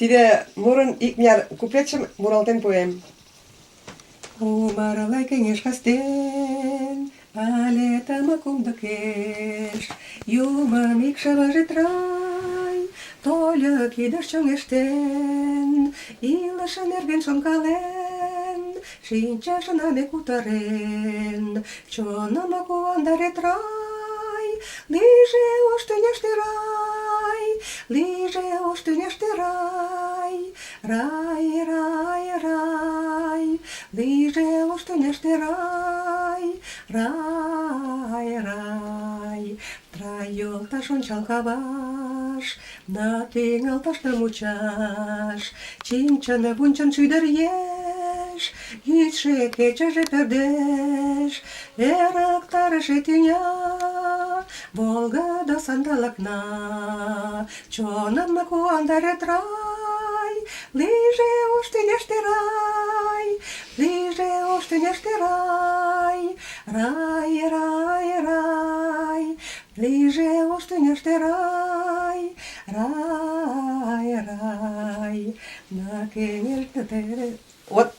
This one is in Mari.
Тиде мурын икмыняр куплетшым муралтен пуэм. Умарлай кеҥеж кастен, але тымык кумдыкеш, юмын икшывыже трай, тольо кидыш чоҥештен, илыше нерген шонкален, шинчашынаме кутырен, чоным куандарет рай, лийже ош тӱняште рай, лийже ош тӱняште рай, рай, рай, рай, лийже ош тӱняште рай, рай, рай. Рай йолташ ончал каваш, да тӱҥалташте мучаш, чинчын-вунчын шӱдыр еш, йӱдшӧ кечыже пӧрдеш, эрыктарыше тӱня, волгыдо сандалыкна, чоным куандарет рай, лийже ош тӱняште рай, лийже ош тӱняште рай, рай, рай, рай, лийже ош тӱняште рай, рай, рай, на кеҥеж... Вот